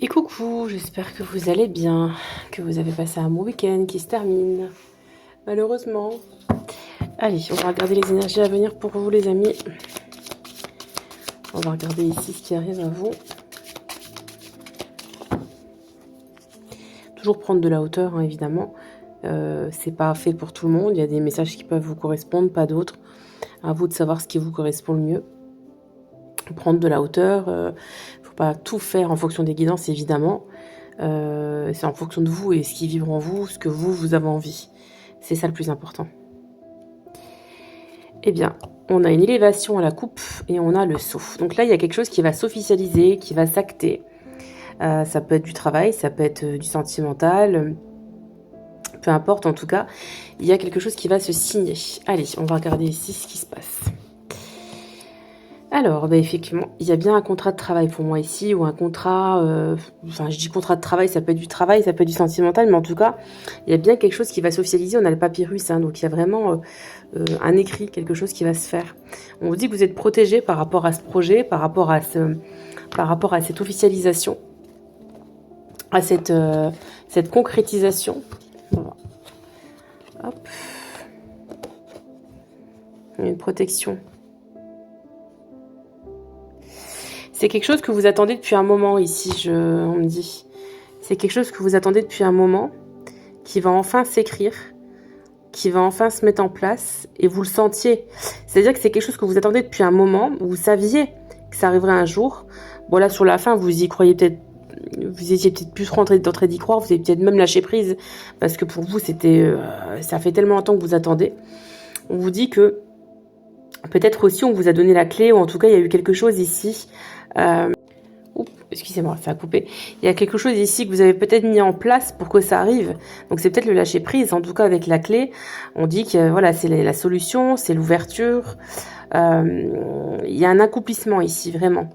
Et coucou, j'espère que vous allez bien, que vous avez passé un bon week-end qui se termine, malheureusement. Allez, on va regarder les énergies à venir pour vous les amis. On va regarder ici ce qui arrive à vous. Toujours prendre de la hauteur, hein, évidemment. C'est pas fait pour tout le monde, il y a des messages qui peuvent vous correspondre, pas d'autres. À vous de savoir ce qui vous correspond le mieux. Prendre de la hauteur, faut pas tout faire en fonction des guidances évidemment, c'est en fonction de vous et ce qui vibre en vous, ce que vous avez envie, c'est ça le plus important. Eh bien, on a une élévation à la coupe et on a le saut. Donc là il y a quelque chose qui va s'officialiser, qui va s'acter, ça peut être du travail, ça peut être du sentimental, peu importe, en tout cas il y a quelque chose qui va se signer. Allez, on va regarder ici ce qui se passe. Alors, effectivement, il y a bien un contrat de travail pour moi ici, ou un contrat, enfin je dis contrat de travail, ça peut être du travail, ça peut être du sentimental, mais en tout cas, il y a bien quelque chose qui va s'officialiser, on a le papyrus, hein, donc il y a vraiment un écrit, quelque chose qui va se faire. On vous dit que vous êtes protégé par rapport à ce projet, par rapport à cette officialisation, à cette concrétisation. Voilà. Hop. Une protection. C'est quelque chose que vous attendez depuis un moment ici, on me dit. C'est quelque chose que vous attendez depuis un moment, qui va enfin s'écrire, qui va enfin se mettre en place, et vous le sentiez. C'est-à-dire que c'est quelque chose que vous attendez depuis un moment, vous saviez que ça arriverait un jour. Bon là, sur la fin, vous y croyez peut-être, vous étiez peut-être plus rentré d'y croire, vous avez peut-être même lâché prise, parce que pour vous, c'était, ça fait tellement longtemps que vous attendez. On vous dit que, peut-être aussi on vous a donné la clé, ou en tout cas il y a eu quelque chose ici. Excusez-moi, ça a coupé. Il y a quelque chose ici que vous avez peut-être mis en place pour que ça arrive. Donc c'est peut-être le lâcher prise. En tout cas avec la clé, on dit que voilà, c'est la solution, c'est l'ouverture. Il y a un accomplissement ici, vraiment.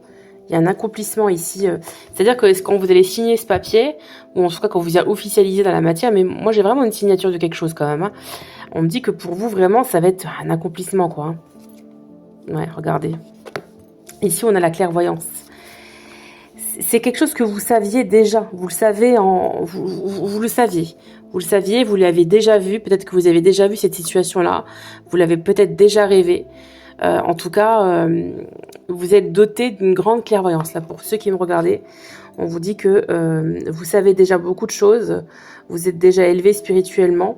Il y a un accomplissement ici. C'est-à-dire que quand vous allez signer ce papier, ou en tout cas quand vous allez officialiser dans la matière, mais moi j'ai vraiment une signature de quelque chose quand même. Hein. On me dit que pour vous vraiment, ça va être un accomplissement quoi. Hein. Ouais, regardez. Ici on a la clairvoyance. C'est quelque chose que vous saviez déjà, vous le savez, vous le saviez. Vous le saviez, vous l'avez déjà vu, peut-être que vous avez déjà vu cette situation-là, vous l'avez peut-être déjà rêvé. En tout cas, vous êtes doté d'une grande clairvoyance. Là, pour ceux qui me regardaient, on vous dit que vous savez déjà beaucoup de choses, vous êtes déjà élevé spirituellement.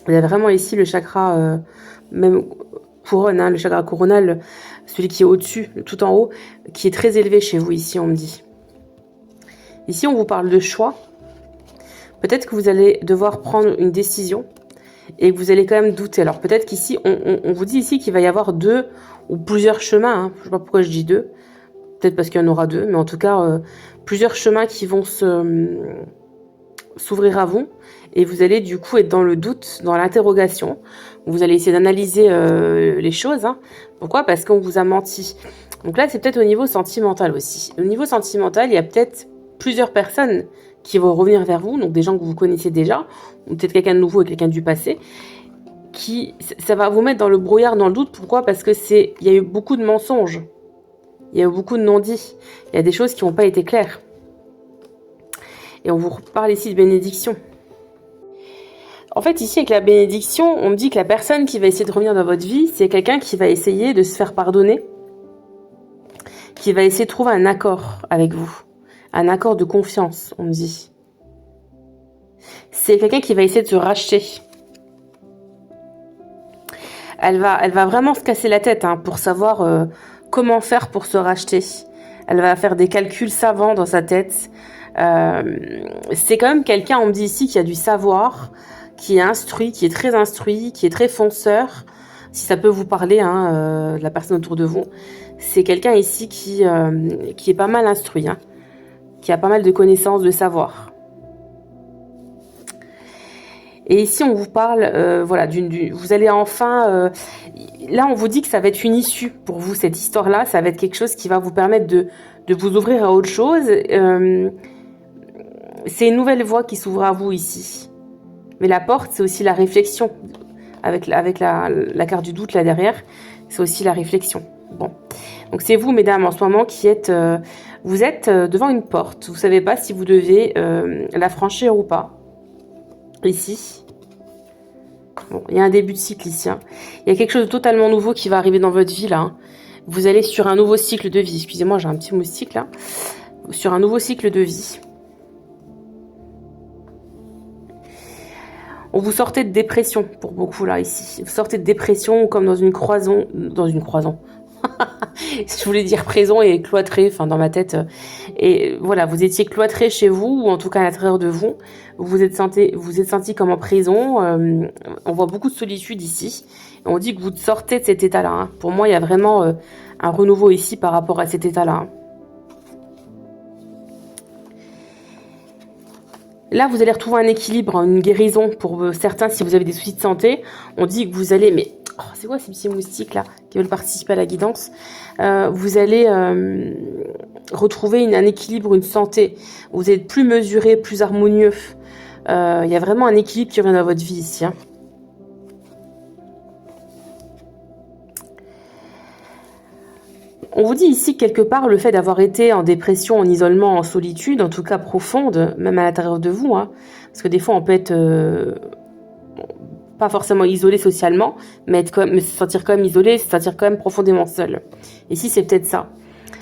Vous avez vraiment ici le chakra, même couronne, hein, le chakra coronal, celui qui est au-dessus, tout en haut, qui est très élevé chez vous ici, on me dit. Ici, on vous parle de choix. Peut-être que vous allez devoir prendre une décision et que vous allez quand même douter. Alors peut-être qu'ici, on vous dit ici qu'il va y avoir 2 ou plusieurs chemins. Hein. Je ne sais pas pourquoi je dis 2. Peut-être parce qu'il y en aura 2, mais en tout cas, plusieurs chemins qui vont s'ouvrir à vous. Et vous allez du coup être dans le doute, dans l'interrogation. Vous allez essayer d'analyser les choses. Hein. Pourquoi? Parce qu'on vous a menti. Donc là, c'est peut-être au niveau sentimental aussi. Au niveau sentimental, il y a peut-être plusieurs personnes qui vont revenir vers vous, donc des gens que vous connaissez déjà, ou peut-être quelqu'un de nouveau et quelqu'un du passé, ça va vous mettre dans le brouillard, dans le doute. Pourquoi? Parce que il y a eu beaucoup de mensonges. Il y a eu beaucoup de non-dits. Il y a des choses qui n'ont pas été claires. Et on vous parle ici de bénédiction. En fait, ici, avec la bénédiction, on me dit que la personne qui va essayer de revenir dans votre vie, c'est quelqu'un qui va essayer de se faire pardonner, qui va essayer de trouver un accord avec vous, un accord de confiance, on me dit. C'est quelqu'un qui va essayer de se racheter. Elle va vraiment se casser la tête hein, pour savoir comment faire pour se racheter. Elle va faire des calculs savants dans sa tête. C'est quand même quelqu'un, on me dit ici, qui a du savoir, qui est instruit, qui est très instruit, qui est très fonceur, si ça peut vous parler, hein, de la personne autour de vous. C'est quelqu'un ici qui est pas mal instruit, hein, qui a pas mal de connaissances, de savoir. Et ici, on vous parle, voilà, vous allez enfin... là, on vous dit que ça va être une issue pour vous, cette histoire-là. Ça va être quelque chose qui va vous permettre de vous ouvrir à autre chose. C'est une nouvelle voie qui s'ouvre à vous ici. Mais la porte, c'est aussi la réflexion. Avec la carte du doute là derrière, c'est aussi la réflexion. Bon. Donc c'est vous, mesdames, en ce moment, qui êtes Vous êtes devant une porte. Vous ne savez pas si vous devez la franchir ou pas. Ici. Bon, il y a un début de cycle ici. Hein. Il y a quelque chose de totalement nouveau qui va arriver dans votre vie là. Hein. Vous allez sur un nouveau cycle de vie. Excusez-moi, j'ai un petit moustique là. Sur un nouveau cycle de vie. On vous sortez de dépression pour beaucoup là ici. Vous sortez de dépression comme dans une croison. Dans une croison. Je voulais dire prison et cloîtré, enfin dans ma tête. Et voilà, vous étiez cloîtré chez vous, ou en tout cas à l'intérieur de vous. Vous êtes senti comme en prison. On voit beaucoup de solitude ici. Et on dit que vous sortez de cet état-là. Hein. Pour moi, il y a vraiment un renouveau ici par rapport à cet état-là. Hein. Là, vous allez retrouver un équilibre, une guérison pour certains si vous avez des soucis de santé. On dit que vous allez... Mais oh, c'est quoi ces petits moustiques là qui veulent participer à la guidance? Vous allez retrouver un équilibre, une santé. Vous êtes plus mesuré, plus harmonieux. Il y a vraiment un équilibre qui revient dans votre vie ici. Hein. On vous dit ici que quelque part, le fait d'avoir été en dépression, en isolement, en solitude, en tout cas profonde, même à l'intérieur de vous, hein, parce que des fois on peut être pas forcément isolé socialement, mais se sentir quand même isolé, se sentir quand même profondément seul. Ici c'est peut-être ça.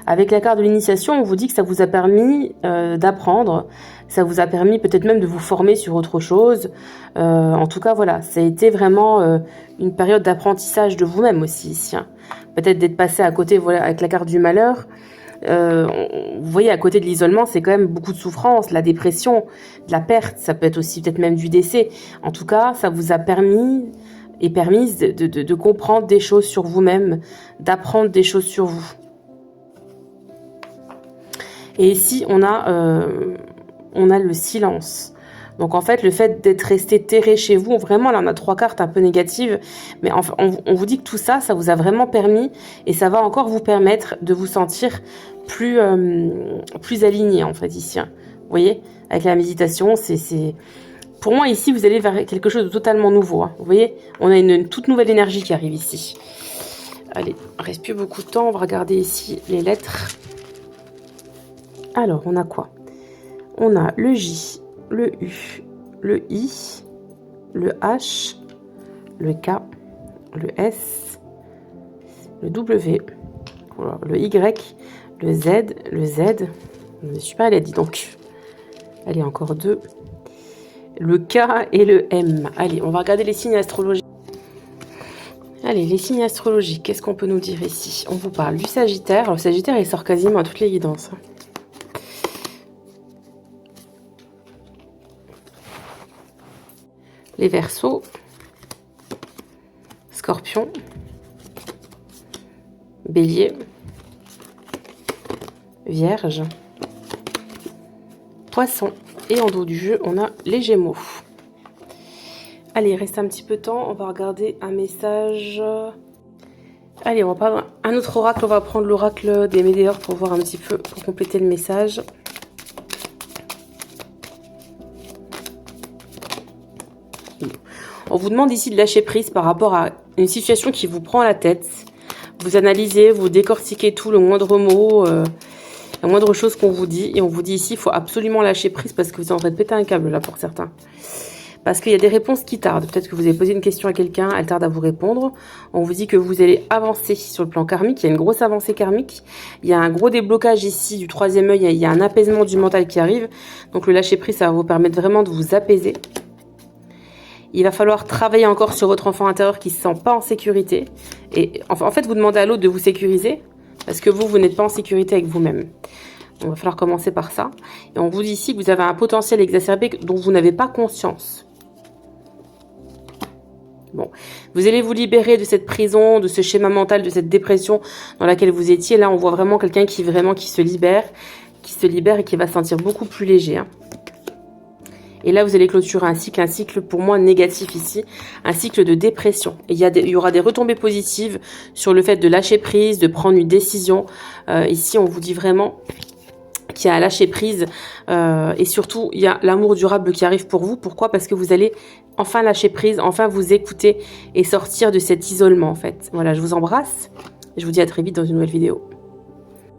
Avec la carte de l'initiation, on vous dit que ça vous a permis d'apprendre, ça vous a permis peut-être même de vous former sur autre chose. En tout cas, voilà, ça a été vraiment une période d'apprentissage de vous-même aussi ici. Hein. Peut-être d'être passé à côté, voilà, avec la carte du malheur. Vous voyez, à côté de l'isolement, c'est quand même beaucoup de souffrance, la dépression, de la perte, ça peut être aussi peut-être même du décès. En tout cas, ça vous a permis et permise de comprendre des choses sur vous-même, d'apprendre des choses sur vous. Et ici, on a le silence. Donc en fait, le fait d'être resté terré chez vous, vraiment, là on a 3 cartes un peu négatives, mais enfin, on vous dit que tout ça, ça vous a vraiment permis, et ça va encore vous permettre de vous sentir plus aligné en fait ici. Hein. Vous voyez, avec la méditation, c'est pour moi ici, vous allez vers quelque chose de totalement nouveau. Hein. Vous voyez, on a une toute nouvelle énergie qui arrive ici. Allez, il ne reste plus beaucoup de temps, on va regarder ici les lettres. Alors, on a quoi? On a le J, le U, le I, le H, le K, le S, le W, le Y, le Z, le Z. Je suis pas allée, dis donc. Allez, encore 2. Le K et le M. Allez, on va regarder les signes astrologiques. Allez, les signes astrologiques, qu'est-ce qu'on peut nous dire ici? On vous parle du Sagittaire. Alors, le Sagittaire, il sort quasiment à toutes les guidances. Les Verseaux, Scorpion, Bélier, Vierge, Poisson. Et en dos du jeu, on a les Gémeaux. Allez, il reste un petit peu de temps. On va regarder un message. Allez, on va prendre un autre oracle. On va prendre l'oracle des Médéors pour voir un petit peu, pour compléter le message. On vous demande ici de lâcher prise par rapport à une situation qui vous prend la tête. Vous analysez, vous décortiquez tout, le moindre mot, la moindre chose qu'on vous dit. Et on vous dit ici, il faut absolument lâcher prise parce que vous êtes en train de péter un câble là pour certains. Parce qu'il y a des réponses qui tardent. Peut-être que vous avez posé une question à quelqu'un, elle tarde à vous répondre. On vous dit que vous allez avancer sur le plan karmique. Il y a une grosse avancée karmique. Il y a un gros déblocage ici du 3e œil. Il y a un apaisement du mental qui arrive. Donc le lâcher prise, ça va vous permettre vraiment de vous apaiser. Il va falloir travailler encore sur votre enfant intérieur qui ne se sent pas en sécurité. Et en fait, vous demandez à l'autre de vous sécuriser parce que vous n'êtes pas en sécurité avec vous-même. Il va falloir commencer par ça. Et on vous dit ici que vous avez un potentiel exacerbé dont vous n'avez pas conscience. Bon, vous allez vous libérer de cette prison, de ce schéma mental, de cette dépression dans laquelle vous étiez. Là, on voit vraiment quelqu'un qui se libère et qui va se sentir beaucoup plus léger. Hein. Et là, vous allez clôturer un cycle pour moi négatif ici, un cycle de dépression. Et il y aura des retombées positives sur le fait de lâcher prise, de prendre une décision. Ici, on vous dit vraiment qu'il y a un lâcher prise et surtout, il y a l'amour durable qui arrive pour vous. Pourquoi? Parce que vous allez enfin lâcher prise, enfin vous écouter et sortir de cet isolement en fait. Voilà, je vous embrasse et je vous dis à très vite dans une nouvelle vidéo.